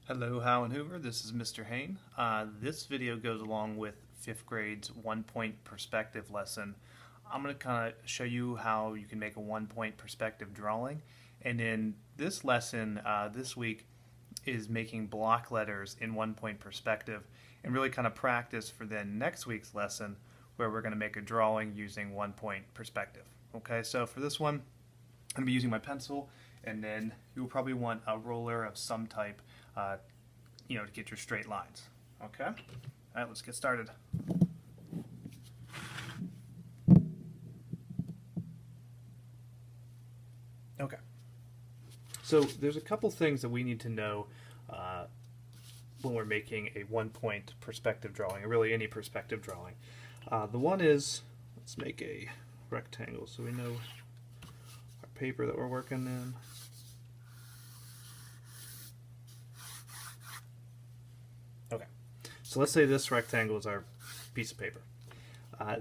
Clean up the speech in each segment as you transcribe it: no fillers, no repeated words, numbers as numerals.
Hello, How and Hoover. This is Mr. Hain. This video goes along with 5th grade's 1-point perspective lesson. I'm going to kind of show you how you can make a 1-point perspective drawing. And in this lesson, this week, is making block letters in 1-point perspective and really kind of practice for then next week's lesson where we're going to make a drawing using 1-point perspective. Okay, so for this one, I'm going to be using my pencil, and then you'll probably want a ruler of some type, to get your straight lines. Okay? All right, let's get started. Okay. So there's a couple things that we need to know when we're making a 1-point perspective drawing, or really any perspective drawing. The one is, let's make a rectangle so we know our paper that we're working in. Okay, so let's say this rectangle is our piece of paper.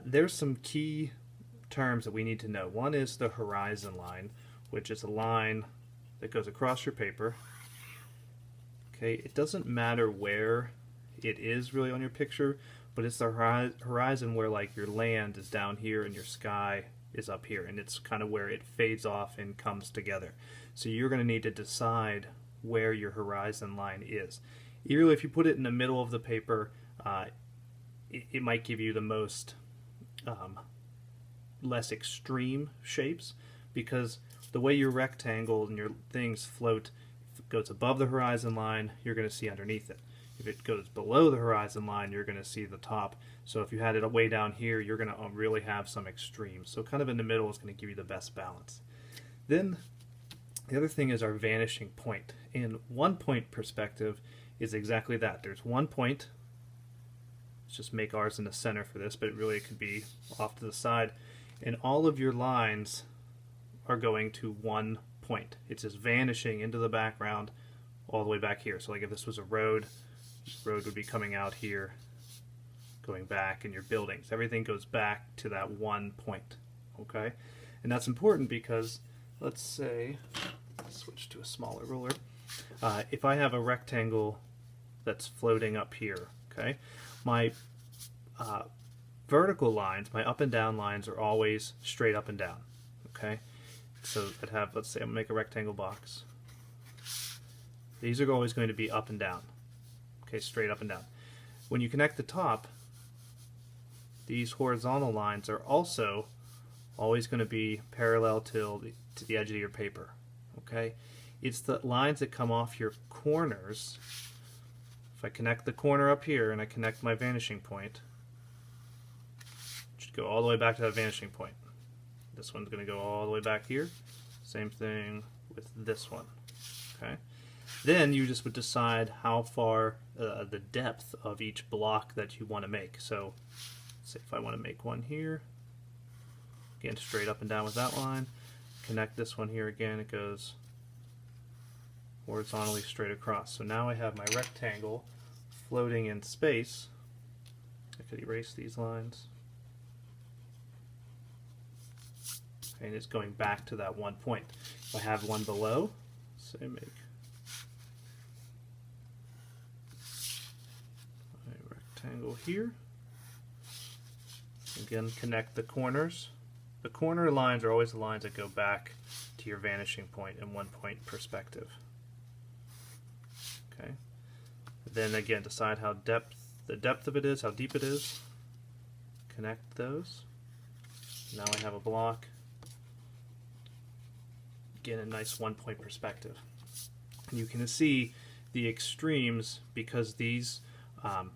There's some key terms that we need to know. One is the horizon line, which is a line that goes across your paper. Okay, it doesn't matter where it is really on your picture, but it's the horizon where like your land is down here and your sky is up here, and it's kind of where it fades off and comes together. So you're going to need to decide where your horizon line is. Really, if you put it in the middle of the paper, it might give you the most less extreme shapes, because the way your rectangle and your things float, if it goes above the horizon line, you're going to see underneath it. If it goes below the horizon line, you're going to see the top. So if you had it way down here, you're going to really have some extremes. So kind of in the middle is going to give you the best balance. Then the other thing is our vanishing point. In 1-point perspective is exactly that. There's one point. Let's just make ours in the center for this, but it could be off to the side. And all of your lines are going to one point. It's just vanishing into the background all the way back here. So like if this was a road, the road would be coming out here, going back, and your buildings. Everything goes back to that one point. Okay? And that's important because, let's say, switch to a smaller ruler. If I have a rectangle that's floating up here, okay, my vertical lines, my up and down lines, are always straight up and down. Okay, so I'd have, let's say I'm going to make a rectangle box. These are always going to be up and down. Okay, straight up and down. When you connect the top, these horizontal lines are also always going to be parallel to the edge of your paper. Okay, it's the lines that come off your corners. If I connect the corner up here and I connect my vanishing point, it should go all the way back to that vanishing point. This one's going to go all the way back here. Same thing with this one. Okay. Then you just would decide how far the depth of each block that you want to make. So, say if I want to make one here, again straight up and down with that line. Connect this one here again. It goes horizontally straight across. So now I have my rectangle floating in space. I could erase these lines. Okay, and it's going back to that one point. If I have one below, say make a rectangle here. Again, connect the corners. The corner lines are always the lines that go back to your vanishing point in 1-point perspective. Okay. Then again, decide how the depth of it is, how deep it is. Connect those. Now I have a block. Again, a nice 1-point perspective. And you can see the extremes, because these are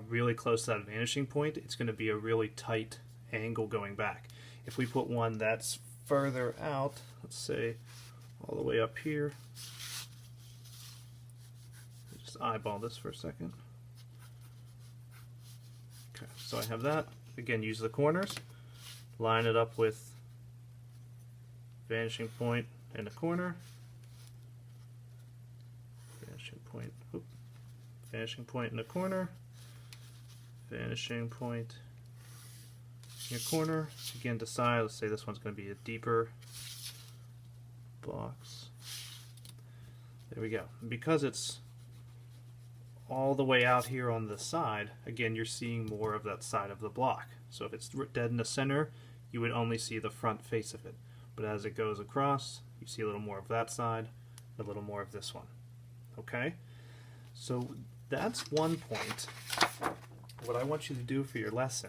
really close to that vanishing point. It's going to be a really tight angle going back. If we put one that's further out, let's say all the way up here, just eyeball this for a second. Okay, so I have that. Again, use the corners, line it up with vanishing point in the corner, vanishing point, vanishing point in the corner, vanishing point in your corner. Again, decide, let's say this one's going to be a deeper box. There we go. Because it's all the way out here on the side, again, you're seeing more of that side of the block. So if it's dead in the center, you would only see the front face of it. But as it goes across, you see a little more of that side, a little more of this one. Okay? So that's one point. What I want you to do for your lesson